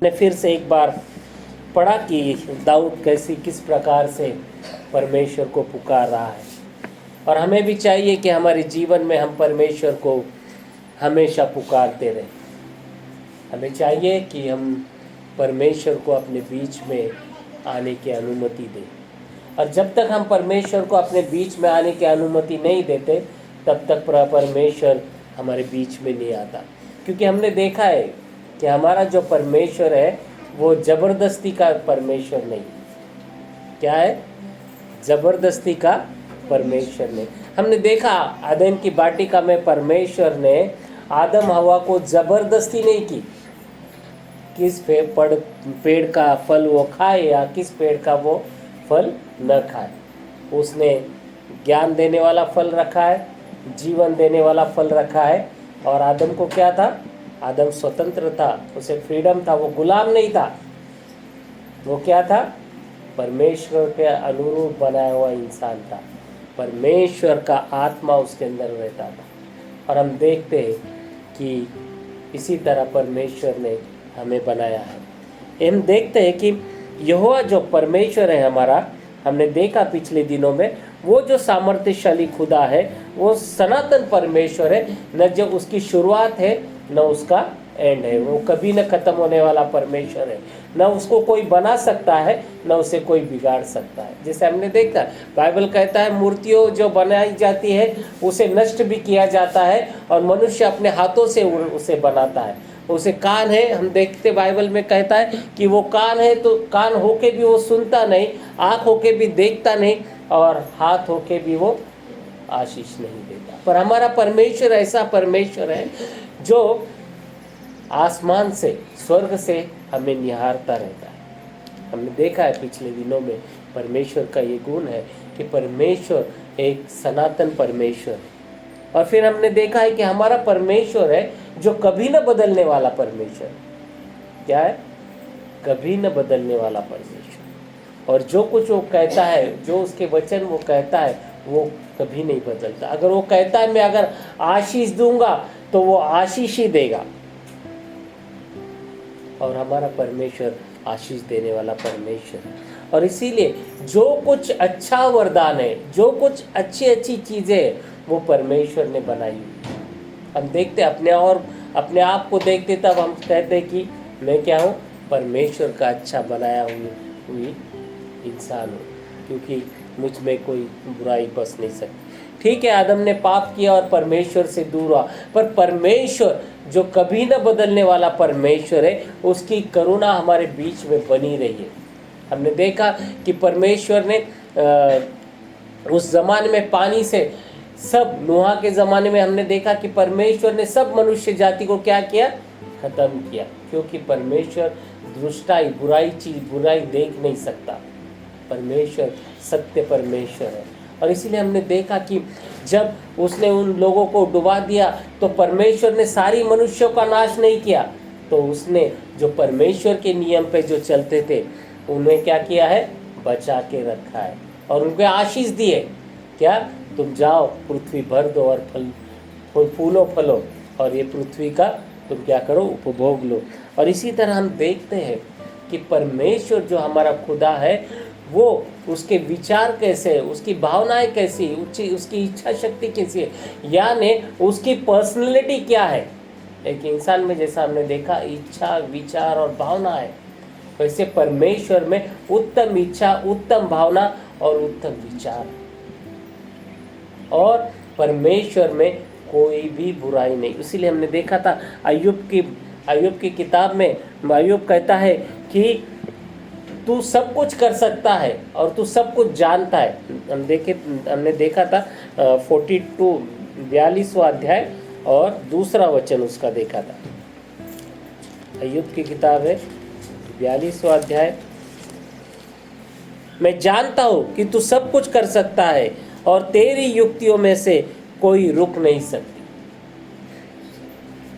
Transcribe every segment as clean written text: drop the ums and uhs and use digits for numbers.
ने फिर से एक बार पढ़ा कि दाऊद किस प्रकार से परमेश्वर को पुकार रहा है, और हमें भी चाहिए कि हमारे जीवन में हम परमेश्वर को हमेशा पुकारते रहें। हमें चाहिए कि हम परमेश्वर को अपने बीच में आने की अनुमति दें, और जब तक हम परमेश्वर को अपने बीच में आने की अनुमति नहीं देते तब तक परमेश्वर हमारे बीच में नहीं आता। क्योंकि हमने देखा है कि हमारा जो परमेश्वर है वो ज़बरदस्ती का परमेश्वर नहीं। क्या है? ज़बरदस्ती का परमेश्वर नहीं। हमने देखा आदम की वाटिका में परमेश्वर ने आदम हवा को ज़बरदस्ती नहीं की, किस पेड़ का फल वो खाए या किस पेड़ का वो फल न खाए। उसने ज्ञान देने वाला फल रखा है, जीवन देने वाला फल रखा है, और आदम को क्या था? आदम स्वतंत्र था, उसे फ्रीडम था, वो गुलाम नहीं था। वो क्या था? परमेश्वर के अनुरूप बनाया हुआ इंसान था। परमेश्वर का आत्मा उसके अंदर रहता था। और हम देखते हैं कि इसी तरह परमेश्वर ने हमें बनाया है। हम देखते हैं कि यहोवा जो परमेश्वर है हमारा, हमने देखा पिछले दिनों में, वो जो सामर्थ्यशाली खुदा है वो सनातन परमेश्वर है। न जो उसकी शुरुआत है न उसका एंड है। वो कभी न ख़त्म होने वाला परमेश्वर है। न उसको कोई बना सकता है न उसे कोई बिगाड़ सकता है। जैसे हमने देखा बाइबल कहता है मूर्तियों जो बनाई जाती है उसे नष्ट भी किया जाता है, और मनुष्य अपने हाथों से उसे बनाता है। उसे कान है, हम देखते बाइबल में कहता है कि वो कान है, तो कान होके भी वो सुनता नहीं, आँख होके भी देखता नहीं, और हाथ होके भी वो आशीष नहीं देता। पर हमारा परमेश्वर ऐसा परमेश्वर है जो आसमान से, स्वर्ग से हमें निहारता रहता है। हमने देखा है पिछले दिनों में परमेश्वर का ये गुण है कि परमेश्वर एक सनातन परमेश्वर है। और फिर हमने देखा है कि हमारा परमेश्वर है जो कभी न बदलने वाला परमेश्वर। क्या है? कभी न बदलने वाला परमेश्वर। और जो कुछ वो कहता है, जो उसके वचन वो कहता है, वो कभी नहीं बदलता। अगर वो कहता है मैं अगर आशीष दूंगा तो वो आशीष ही देगा। और हमारा परमेश्वर आशीष देने वाला परमेश्वर है। और इसीलिए जो कुछ अच्छा वरदान है, जो कुछ अच्छी अच्छी चीज़ें वो परमेश्वर ने बनाई हुई। हम देखते अपने आप को देखते तब हम कहते कि मैं क्या हूँ? परमेश्वर का अच्छा बनाया हुई इंसान हूँ, क्योंकि मुझ में कोई बुराई बस नहीं सकती। ठीक है, आदम ने पाप किया और परमेश्वर से दूर हुआ, पर परमेश्वर जो कभी न बदलने वाला परमेश्वर है, उसकी करुणा हमारे बीच में बनी रही है। हमने देखा कि परमेश्वर ने उस ज़माने में पानी से सब, नूह के ज़माने में हमने देखा कि परमेश्वर ने सब मनुष्य जाति को क्या किया? ख़त्म किया। क्योंकि परमेश्वर दुष्टाई, बुराई देख नहीं सकता। परमेश्वर सत्य परमेश्वर है। और इसीलिए हमने देखा कि जब उसने उन लोगों को डुबा दिया तो परमेश्वर ने सारी मनुष्यों का नाश नहीं किया, तो उसने जो परमेश्वर के नियम पे जो चलते थे उन्हें क्या किया है? बचा के रखा है, और उनको आशीष दिए। क्या? तुम जाओ, पृथ्वी भर दो और फूलो फलो, और ये पृथ्वी का तुम क्या करो? उपभोग लो। और इसी तरह हम देखते हैं कि परमेश्वर जो हमारा खुदा है वो, उसके विचार कैसे, उसकी भावनाएं कैसी, उसकी इच्छा शक्ति कैसी है, यानी उसकी पर्सनैलिटी क्या है। एक इंसान में जैसा हमने देखा इच्छा, विचार और भावना है, वैसे परमेश्वर में उत्तम इच्छा, उत्तम भावना और उत्तम विचार, और परमेश्वर में कोई भी बुराई नहीं। इसीलिए हमने देखा था अय्यूब की किताब में अय्यूब कहता है कि तू सब कुछ कर सकता है और तू सब कुछ जानता है। हमने देखा था 42वां अध्याय और दूसरा वचन उसका देखा था। अय्यूब की किताब है 42वां अध्याय। मैं जानता हूँ कि तू सब कुछ कर सकता है और तेरी युक्तियों में से कोई रुक नहीं सकती।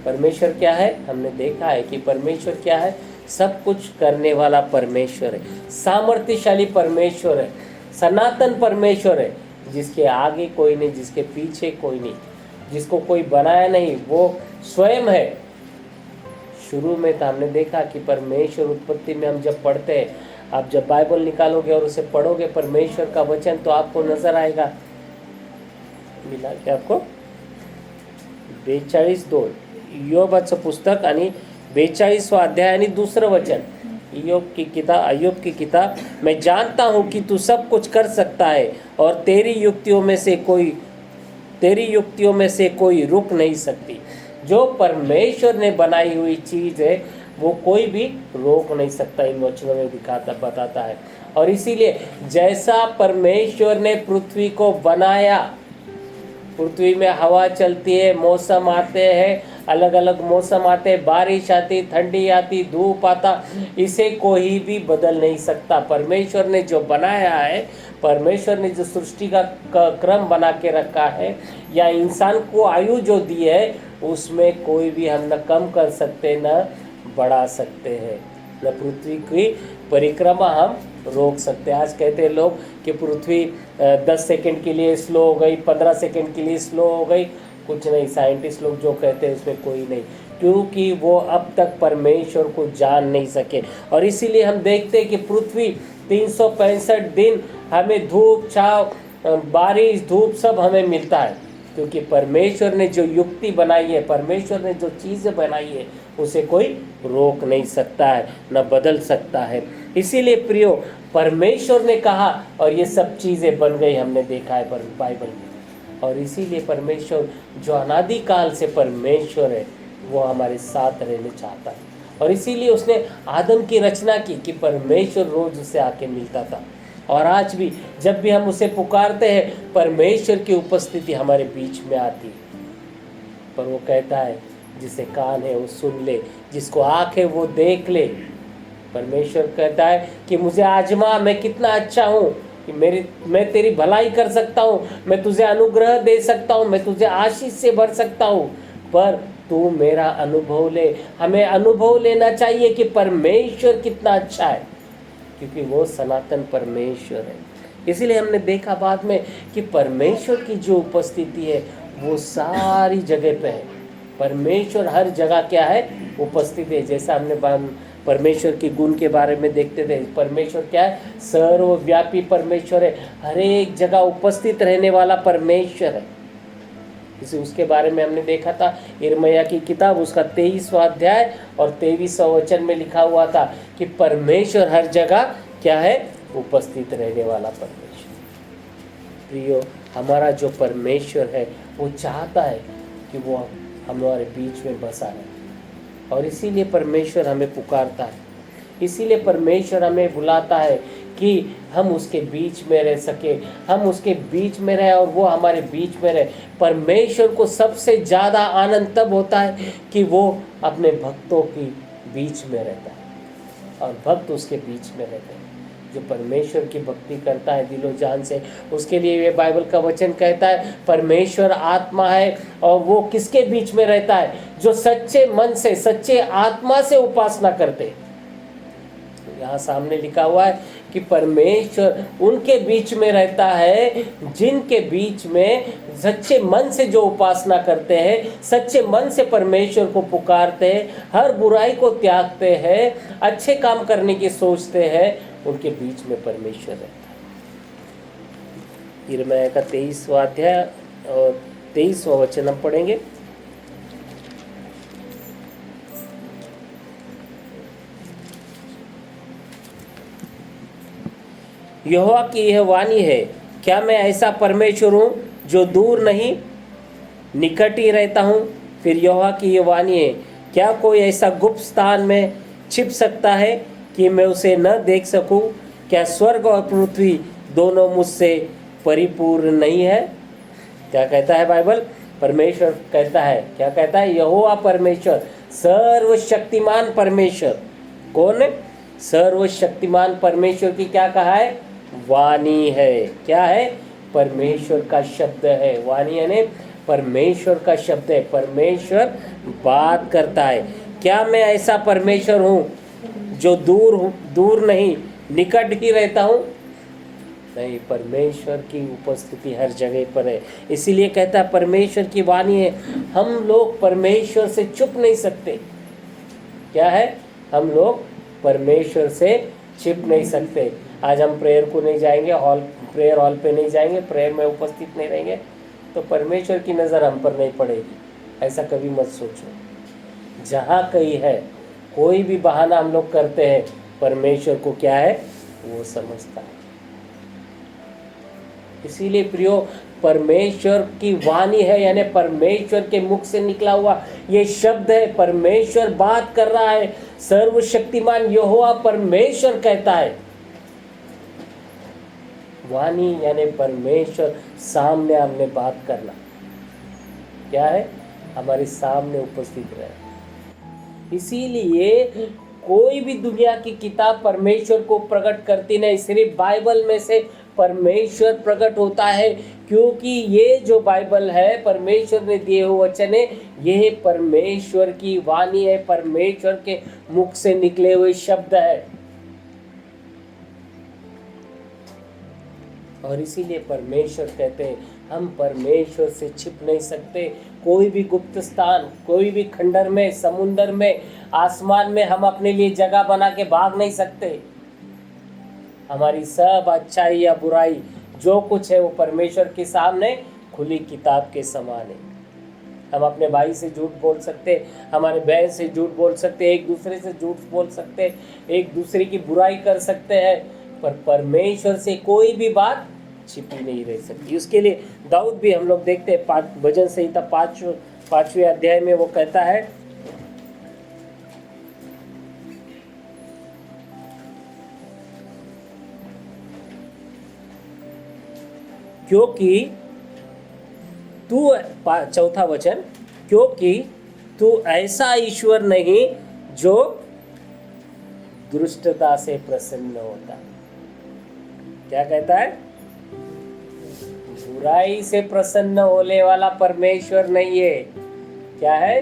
परमेश्वर क्या है? हमने देखा है कि परमेश्वर क्या है? सब कुछ करने वाला परमेश्वर है, सामर्थ्यशाली परमेश्वर है, सनातन परमेश्वर है, जिसके आगे कोई नहीं, जिसके पीछे कोई नहीं, जिसको कोई बनाया नहीं, वो स्वयं है, शुरू में तो हमने देखा कि परमेश्वर उत्पत्ति में हम जब पढ़ते हैं, आप जब बाइबल निकालोगे और उसे पढ़ोगे परमेश्वर का वचन, तो आपको नजर आएगा, मिला क्या आपको 42:2 इय्योबाचं पुस्तक आणि 42वां अध्याय आणि दुसरं वचन, अय्यूब की किताब, मैं जानता हूँ कि तू सब कुछ कर सकता है और तेरी युक्तियों में से कोई रुक नहीं सकती। जो परमेश्वर ने बनाई हुई चीज़ है वो कोई भी रोक नहीं सकता, इन वचनों में बताता है। और इसीलिए जैसा परमेश्वर ने पृथ्वी को बनाया, पृथ्वी में हवा चलती है, मौसम आते हैं, अलग अलग मौसम आते हैं, बारिश आती, ठंडी आती, धूप आता, इसे कोई भी बदल नहीं सकता। परमेश्वर ने जो बनाया है, परमेश्वर ने जो सृष्टि का क्रम बना के रखा है, या इंसान को आयु जो दी है, उसमें कोई भी हम न कम कर सकते न बढ़ा सकते हैं, न पृथ्वी की परिक्रमा हम रोक सकते हैं। आज कहते हैं लोग कि पृथ्वी 10 सेकंड के लिए स्लो हो गई, 15 सेकंड के लिए स्लो हो गई। कुछ नहीं, साइंटिस्ट लोग जो कहते हैं उसमें कोई नहीं, क्योंकि वो अब तक परमेश्वर को जान नहीं सके। और इसीलिए हम देखते हैं कि पृथ्वी 365 दिन हमें धूप, छाव, बारिश, धूप सब हमें मिलता है, क्योंकि परमेश्वर ने जो युक्ति बनाई है, परमेश्वर ने जो चीज़ें बनाई है, उसे कोई रोक नहीं सकता है, न बदल सकता है। इसीलिए प्रियो, परमेश्वर ने कहा और ये सब चीज़ें बन गई, हमने देखा है बाइबल में। और इसीलिए परमेश्वर जो अनादि काल से परमेश्वर है, वो हमारे साथ रहने चाहता है। और इसीलिए उसने आदम की रचना की कि परमेश्वर रोज उससे आके मिलता था। और आज भी जब भी हम उसे पुकारते हैं, परमेश्वर की उपस्थिति हमारे बीच में आती है। पर वो कहता है, जिसे कान है वो सुन ले, जिसको आँख है वो देख ले। परमेश्वर कहता है कि मुझे आजमा, मैं कितना अच्छा हूँ, कि मैं तेरी भलाई कर सकता हूँ, मैं तुझे अनुग्रह दे सकता हूँ, मैं तुझे आशीष से भर सकता हूँ, पर तू मेरा अनुभव ले। हमें अनुभव लेना चाहिए कि परमेश्वर कितना अच्छा है, क्योंकि वो सनातन परमेश्वर है। इसीलिए हमने देखा बाद में कि परमेश्वर की जो उपस्थिति है वो सारी जगह पे है। परमेश्वर हर जगह क्या है, उपस्थित है। जैसा हमने परमेश्वर के गुण के बारे में देखते थे, परमेश्वर क्या है, सर्वव्यापी परमेश्वर है, हर एक जगह उपस्थित रहने वाला परमेश्वर है। इसे उसके बारे में हमने देखा था यिर्मयाह की किताब, उसका 23वां अध्याय और 23वां वचन में लिखा हुआ था कि परमेश्वर हर जगह क्या है, उपस्थित रहने वाला परमेश्वर। प्रियो, हमारा जो परमेश्वर है वो चाहता है कि वो हमारे बीच में बसा रहे, और इसीलिए परमेश्वर हमें पुकारता है, इसीलिए परमेश्वर हमें बुलाता है कि हम उसके बीच में रह सके, हम उसके बीच में रहे और वो हमारे बीच में रहे। परमेश्वर को सबसे ज़्यादा आनंद तब होता है कि वो अपने भक्तों के बीच में रहता है, और भक्त उसके बीच में रहते हैं। जो परमेश्वर की भक्ति करता है दिलो जान से, उसके लिए ये बाइबल का वचन कहता है, परमेश्वर आत्मा है, और वो किसके बीच में रहता है, जो सच्चे मन से, सच्चे आत्मा से उपासना करते। यहाँ सामने लिखा हुआ है कि परमेश्वर उनके बीच में रहता है जिनके बीच में सच्चे मन से जो उपासना करते हैं, सच्चे मन से परमेश्वर को पुकारते हैं, हर बुराई को त्यागते हैं, अच्छे काम करने की सोचते हैं, उनके बीच में परमेश्वर रहता है। यिर्मयाह का 23वां अध्याय और 23वां वचन हम पढ़ेंगे। यहोवा की यह वाणी है, क्या मैं ऐसा परमेश्वर हूँ जो दूर नहीं, निकट ही रहता हूँ। फिर यहोवा की यह वाणी है, क्या कोई ऐसा गुप्त स्थान में छिप सकता है कि मैं उसे न देख सकूं? क्या स्वर्ग और पृथ्वी दोनों मुझसे परिपूर्ण नहीं है? क्या कहता है बाइबल? परमेश्वर कहता है, क्या कहता है? यहोवा परमेश्वर, सर्वशक्तिमान परमेश्वर। कौन है? सर्वशक्तिमान परमेश्वर की क्या कहा है? वाणी है। क्या है? परमेश्वर का शब्द है। वाणी यानी परमेश्वर का शब्द है। परमेश्वर बात करता है। क्या मैं ऐसा परमेश्वर हूँ जो दूर नहीं, निकट ही रहता हूँ? नहीं, परमेश्वर की उपस्थिति हर जगह पर है। इसीलिए कहता है परमेश्वर की वाणी है। हम लोग परमेश्वर से छुप नहीं सकते। क्या है, हम लोग परमेश्वर से छिप नहीं सकते। आज हम प्रेयर को नहीं जाएंगे, प्रेयर हॉल पे नहीं जाएंगे, प्रेयर में उपस्थित नहीं रहेंगे तो परमेश्वर की नज़र हम पर नहीं पड़ेगी, ऐसा कभी मत सोचो। जहाँ कहीं है, कोई भी बहाना हम लोग करते हैं, परमेश्वर को क्या है वो समझता है। इसीलिए प्रियो, परमेश्वर की वाणी है, यानी परमेश्वर के मुख से निकला हुआ ये शब्द है। परमेश्वर बात कर रहा है, सर्वशक्तिमान यहोवा परमेश्वर कहता है। वाणी यानी परमेश्वर सामने हमने बात करना, क्या है, हमारे सामने उपस्थित रहे। इसीलिए कोई भी दुनिया की किताब परमेश्वर को प्रकट करती नहीं, सिर्फ बाइबल में से परमेश्वर प्रकट होता है। क्योंकि ये जो बाइबल है, परमेश्वर ने दिए हुए वचन है, ये परमेश्वर की वाणी है, परमेश्वर के मुख से निकले हुए शब्द है। और इसीलिए परमेश्वर कहते हैं, हम परमेश्वर से छिप नहीं सकते। कोई भी गुप्त स्थान, कोई भी खंडर में, समुंदर में, आसमान में हम अपने लिए जगह बना के भाग नहीं सकते। हमारी सब अच्छाई या बुराई जो कुछ है वो परमेश्वर के सामने खुली किताब के समान है। हम अपने भाई से झूठ बोल सकते, हमारे बहन से झूठ बोल सकते, एक दूसरे से झूठ बोल सकते, एक दूसरे की बुराई कर सकते हैं, पर परमेश्वर से कोई भी बात छिपी नहीं रह सकती। उसके लिए दाऊद भी हम लोग देखते हैं, भजन संहिता 5वें अध्याय में वो कहता है, क्योंकि तू, चौथा वचन, क्योंकि तू ऐसा ईश्वर नहीं जो दुष्टता से प्रसन्न होता। क्या कहता है, बुराई से प्रसन्न होने वाला परमेश्वर नहीं है। क्या है,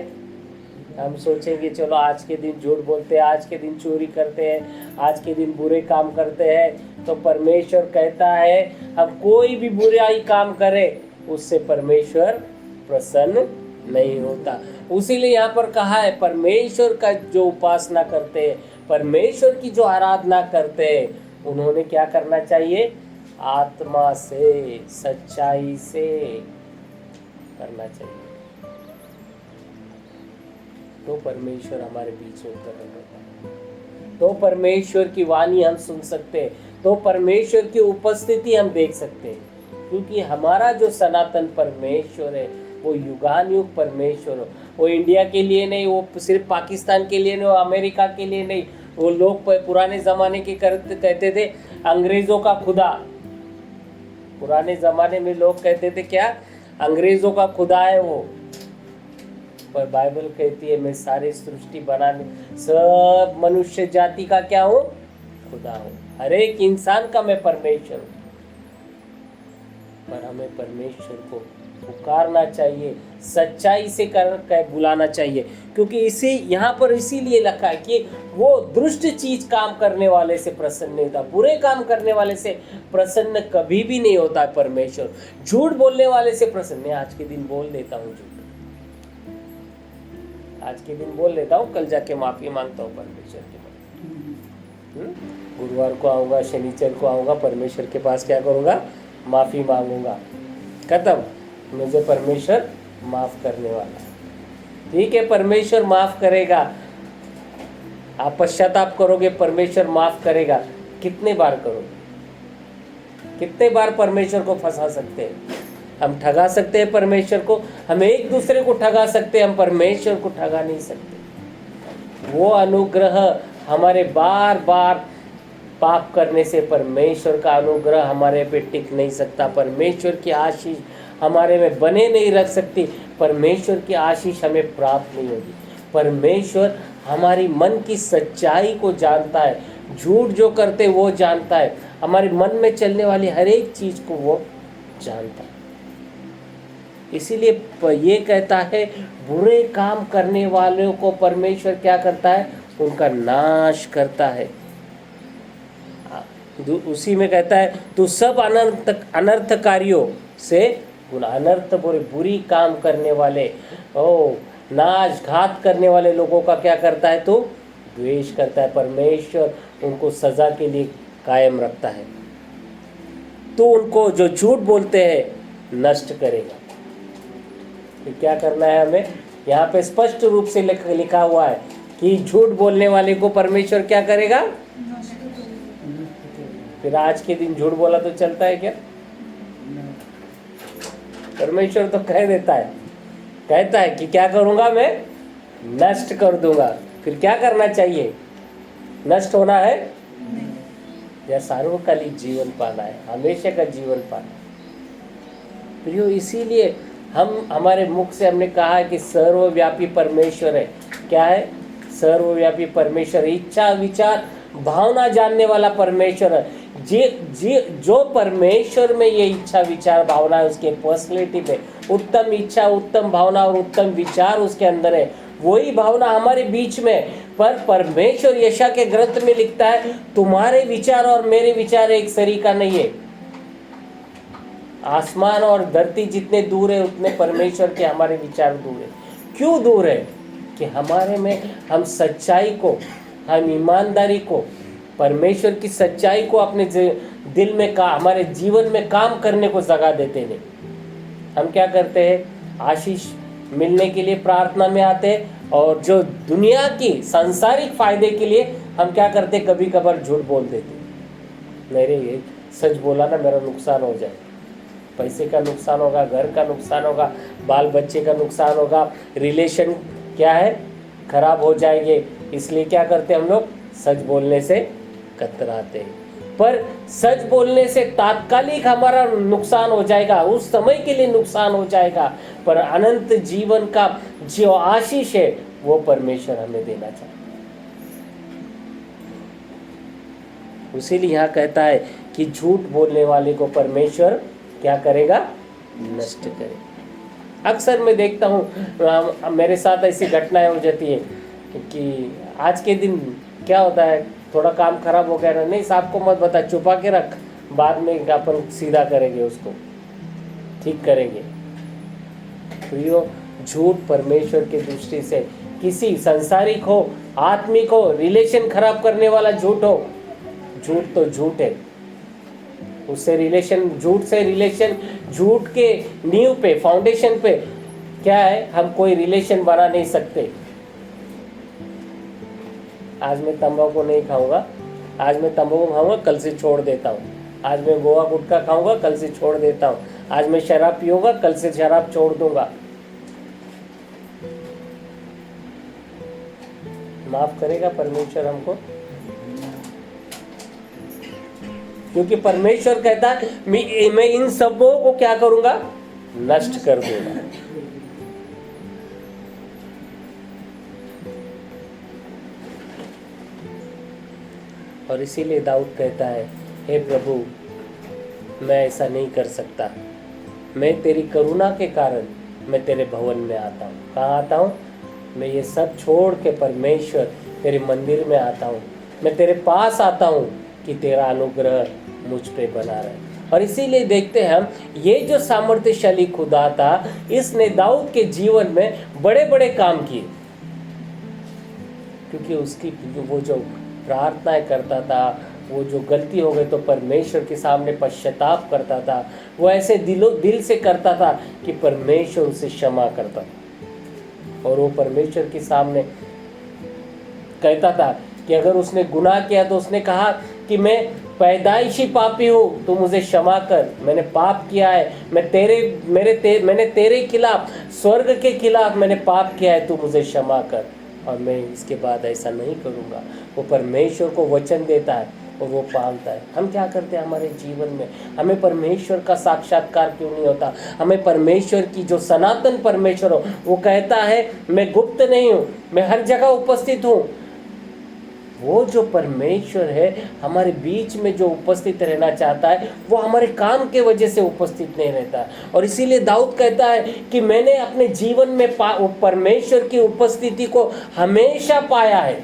हम सोचेंगे चलो आज के दिन झूठ बोलते हैं, आज के दिन चोरी करते हैं, आज के दिन बुरे काम करते हैं, तो परमेश्वर कहता है हम कोई भी बुराई काम करें उससे परमेश्वर प्रसन्न नहीं होता। उसीलिए यहाँ पर कहा है, परमेश्वर का जो उपासना करते हैं, परमेश्वर की जो आराधना करते हैं, उन्होंने क्या करना चाहिए, आत्मा से, सच्चाई से करना चाहिए, तो परमेश्वर हमारे बीच में प्रकट होता है, तो परमेश्वर की वाणी हम सुन सकते हैं, तो परमेश्वर की उपस्थिति हम देख सकते हैं। क्योंकि हमारा जो सनातन परमेश्वर है वो युगानुयुग परमेश्वर हो। वो इंडिया के लिए नहीं, वो सिर्फ पाकिस्तान के लिए नहीं, वो अमेरिका के लिए नहीं। वो लोग पुराने ज़माने के कहते थे अंग्रेज़ों का खुदा। पुराने ज़माने में लोग कहते थे क्या, अंग्रेज़ों का खुदा है वो। पर बाइबल कहती है मैं सारी सृष्टि बनाने, सब मनुष्य जाति का क्या हूँ, खुदा हूँ। हर एक इंसान का मैं परमेश्वर हूँ। पर हमें परमेश्वर को पुकारना चाहिए, सच्चाई से कर बुलाना चाहिए। क्योंकि इसे यहाँ पर इसीलिए लिखा है कि वो दुष्ट चीज काम करने वाले से प्रसन्न नहीं होता, बुरे काम करने वाले से प्रसन्न कभी भी नहीं होता है परमेश्वर। झूठ बोलने वाले से प्रसन्न, मैं आज के दिन बोल देता हूँ झूठ, आज के दिन बोल लेता हूँ, कल जाके माफी मांगता हूँ परमेश्वर के पास। गुरुवार को आऊँगा, शनिचर को आऊँगा, परमेश्वर के पास क्या करूँगा, माफ़ी मांगूंगा, खत्म। मुझे परमेश्वर माफ़ करने वाला है, ठीक है, परमेश्वर माफ़ करेगा। आप पश्चाताप करोगे, परमेश्वर माफ़ करेगा। कितने बार करोगे, कितने बार परमेश्वर को फंसा सकते हैं? हम ठगा सकते हैं परमेश्वर को, हम एक दूसरे को ठगा सकते हैं, हम परमेश्वर को ठगा नहीं सकते। वो अनुग्रह हमारे बार बार पाप करने से परमेश्वर का अनुग्रह हमारे पे टिक नहीं सकता, परमेश्वर की आशीष हमारे में बने नहीं रख सकती, परमेश्वर की आशीष हमें प्राप्त नहीं होगी। परमेश्वर हमारी मन की सच्चाई को जानता है, झूठ जो करते वो जानता है, हमारे मन में चलने वाली हर एक चीज़ को वो जानता है। इसीलिए ये कहता है बुरे काम करने वालों को परमेश्वर क्या करता है, उनका नाश करता है। उसी में कहता है तू सब अनर्थकारियों से, अनर्थ बुरी काम करने वाले, नाश घात करने वाले लोगों का क्या करता है, तो द्वेष करता है, परमेश्वर उनको सज़ा के लिए कायम रखता है। तो उनको जो झूठ बोलते हैं नष्ट करेगा। तो क्या करना है हमें? यहाँ पे स्पष्ट रूप से लिखा हुआ है कि झूठ बोलने वाले को परमेश्वर क्या करेगा? फिर आज के दिन झूठ बोला तो चलता है क्या? परमेश्वर तो कह देता है, कहता है कि क्या करूंगा मैं? नष्ट कर दूंगा। फिर क्या करना चाहिए? नष्ट होना है या सार्वकालिक जीवन पाना है, हमेशा का जीवन पाना है। प्रियो, इसीलिए हमारे मुख से हमने कहा है कि सर्वव्यापी परमेश्वर है। क्या है? सर्वव्यापी परमेश्वर, इच्छा विचार भावना जानने वाला परमेश्वर है। जो परमेश्वर में ये इच्छा विचार भावना है, उसके पर्सनैलिटी में उत्तम इच्छा उत्तम भावना और उत्तम विचार उसके अंदर है, वही भावना हमारे बीच में। पर परमेश्वर यशा के ग्रंथ में लिखता है, तुम्हारे विचार और मेरे विचार एक सरीका नहीं है। आसमान और धरती जितने दूर है उतने परमेश्वर के हमारे विचार दूर है। क्यों दूर है? कि हमारे में हम सच्चाई को, हम ईमानदारी को, परमेश्वर की सच्चाई को अपने दिल में हमारे जीवन में काम करने को जगह देते नहीं। हम क्या करते हैं? आशीष मिलने के लिए प्रार्थना में आते हैं, और जो दुनिया की सांसारिक फायदे के लिए हम क्या करते? कभी कभार झूठ बोल देते, मेरे ये सच बोला ना, मेरा नुकसान हो जाए, पैसे का नुकसान होगा, घर का नुकसान होगा, बाल बच्चे का नुकसान होगा, रिलेशन क्या है खराब हो जाएंगे। इसलिए क्या करते हम लोग? सच बोलने से कतराते हैं। पर सच बोलने से तात्कालिक हमारा नुकसान हो जाएगा, उस समय के लिए नुकसान हो जाएगा, पर अनंत जीवन का जो आशीष है वो परमेश्वर हमें देना चाहता है। इसीलिए यहाँ कहता है कि झूठ बोलने वाले को परमेश्वर क्या करेगा? नष्ट करेगा। अक्सर मैं देखता हूँ, मेरे साथ ऐसी घटनाएं हो जाती है कि आज के दिन क्या होता है, थोड़ा काम खराब हो गया ना, नहीं साहब को मत बता, छुपा के रख, बाद में अपन सीधा करेंगे, उसको ठीक करेंगे। तो ये झूठ परमेश्वर के दृष्टि से किसी सांसारिक हो, आत्मिक हो, रिलेशन खराब करने वाला झूठ हो, झूठ तो झूठ है। उससे रिलेशन, झूठ से रिलेशन, झूठ के नींव पे, फाउंडेशन पे क्या है, हम कोई रिलेशन बना नहीं सकते। आज मैं तंबाकू नहीं खाऊंगा, आज मैं तंबाकू खाऊंगा, कल से छोड़ देता हूँ। आज मैं गोवा गुटखा खाऊंगा, कल से छोड़ देता हूँ। आज मैं शराब पीऊंगा, कल से शराब छोड़ दूंगा। माफ करेगा परमेश्वर हमको? क्योंकि परमेश्वर कहता है मैं इन सबों को क्या करूंगा? नष्ट कर दूंगा। और इसीलिए दाऊद कहता है, हे प्रभु, मैं ऐसा नहीं कर सकता, मैं तेरी करुणा के कारण मैं तेरे भवन में आता हूँ। कहाँ आता हूँ? मैं ये सब छोड़ के परमेश्वर तेरे मंदिर में आता हूँ, मैं तेरे पास आता हूँ कि तेरा अनुग्रह मुझ पे बना रहे। और इसीलिए देखते हैं हम, ये जो सामर्थ्यशाली खुदा था, इसने दाऊद के जीवन में बड़े बड़े काम किए, क्योंकि उसकी वो जो प्रार्थनाएं करता था, वो जो गलती हो गई तो परमेश्वर के सामने पश्चाताप करता था, वो ऐसे दिल से करता था कि परमेश्वर उसे क्षमा करता था। और वो परमेश्वर के सामने कहता था कि अगर उसने गुनाह किया तो उसने कहा कि मैं पैदाइशी पापी हूँ, तू मुझे क्षमा कर, मैंने पाप किया है, मैंने तेरे खिलाफ, स्वर्ग के खिलाफ मैंने पाप किया है, तू मुझे क्षमा कर, और मैं इसके बाद ऐसा नहीं करूँगा। वो परमेश्वर को वचन देता है और वो पालता है। हम क्या करते हैं हमारे जीवन में? हमें परमेश्वर का साक्षात्कार क्यों नहीं होता? हमें परमेश्वर की जो सनातन परमेश्वर हो, वो कहता है मैं गुप्त नहीं हूँ, मैं हर जगह उपस्थित हूँ। वो जो परमेश्वर है हमारे बीच में जो उपस्थित रहना चाहता है, वो हमारे काम के वजह से उपस्थित नहीं रहता। और इसीलिए दाऊद कहता है कि मैंने अपने जीवन में परमेश्वर की उपस्थिति को हमेशा पाया है।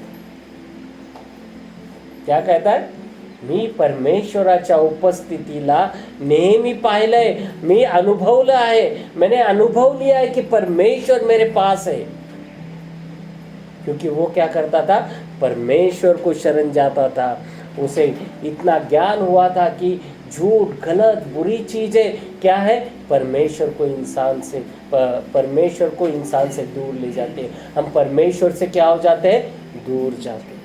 क्या कहता है? मी परमेश्वराच्या उपस्थितीला नेहमी पाहिलंय, मी अनुभवलं आहे, मैंने अनुभव लिया है कि परमेश्वर मेरे पास है। क्योंकि वो क्या करता था, परमेश्वर को शरण जाता था। उसे इतना ज्ञान हुआ था कि झूठ, गलत, बुरी चीज़ें क्या है, परमेश्वर को इंसान से दूर ले जाते हैं। हम परमेश्वर से क्या हो जाते हैं, दूर जाते हैं।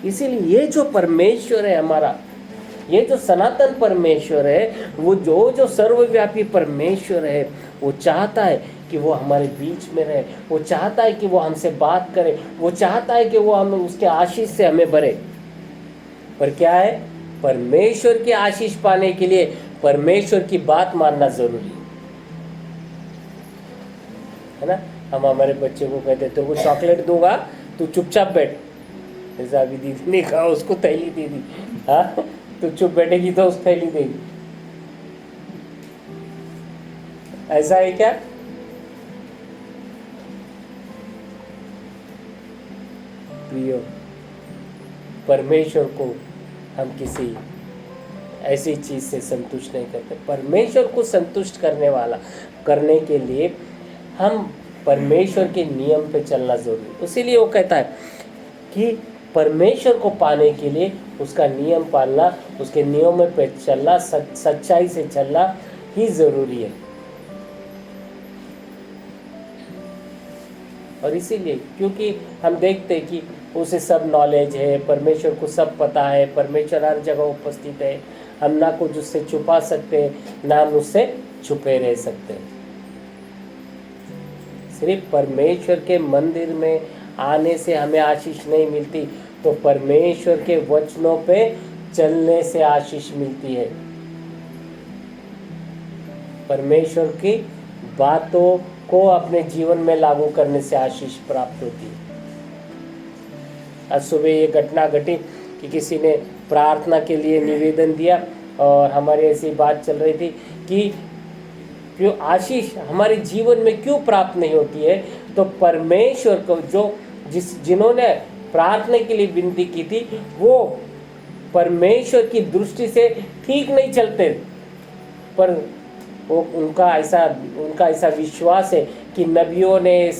इसीलिए ये जो परमेश्वर है हमारा, ये जो सनातन परमेश्वर है, वो जो सर्वव्यापी परमेश्वर है, वो चाहता है कि वो हमारे बीच में रहे। वो चाहता है कि वो हमसे बात करे। वो चाहता है कि वो हमें उसके आशीष से हमें भरे। पर क्या है, परमेश्वर की आशीष पाने के लिए परमेश्वर की बात मानना जरूरी है ना। हम हमारे बच्चे को कहते हैं, तेरे को चॉकलेट दूंगा, तू चुपचाप बैठ। जैसा अभी दीदी ने कहा, उसको थैली दे दी, हाँ तो चुप बैठेगी तो उस थैली देगी। ऐसा है क्या? प्रियो, परमेश्वर को हम किसी ऐसी चीज से संतुष्ट नहीं करते। परमेश्वर को संतुष्ट करने के लिए हम परमेश्वर के नियम पे चलना जरूरी। इसीलिए वो कहता है कि परमेश्वर को पाने के लिए उसका नियम पालना, उसके नियमों पे चलना, सच्चाई से चलना ही जरूरी है। और इसीलिए क्योंकि हम देखते हैं कि उसे सब नॉलेज है, परमेश्वर को सब पता है, परमेश्वर हर जगह उपस्थित है। हम ना कुछ उससे छुपा सकते हैं, ना हम उससे छुपे रह सकते हैं। सिर्फ परमेश्वर के मंदिर में आने से हमें आशीष नहीं मिलती, तो परमेश्वर के वचनों पे चलने से आशीष मिलती है। परमेश्वर की बातों को अपने जीवन में लागू करने से आशीष प्राप्त होती है। आज सुबह ये घटना घटी कि किसी ने प्रार्थना के लिए निवेदन दिया और हमारी ऐसी बात चल रही थी कि क्यों आशीष हमारे जीवन में क्यों प्राप्त नहीं होती है। तो परमेश्वर को जिन्होंने प्रार्थना के लिए विनती की थी, वो परमेश्वर की दृष्टि से ठीक नहीं चलते, पर वो उनका ऐसा विश्वास है कि नबियों ने,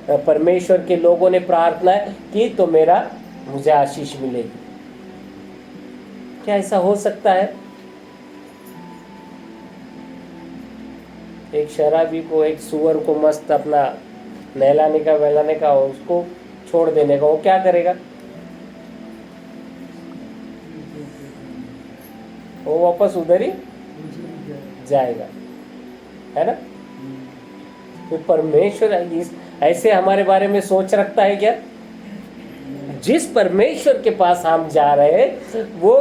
परमेश्वर के लोगों ने प्रार्थना की तो मुझे आशीष मिलेगी। क्या ऐसा हो सकता है? एक शराबी को, एक सुअर को मस्त अपना नहलाने का उसको छोड़ देने का, वो क्या करेगा? वो वापस उधर ही जाएगा, है ना। तो परमेश्वर ऐसे हमारे बारे में सोच रखता है क्या? जिस परमेश्वर के पास हम जा रहे हैं वो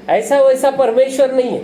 ऐसा वैसा परमेश्वर नहीं है।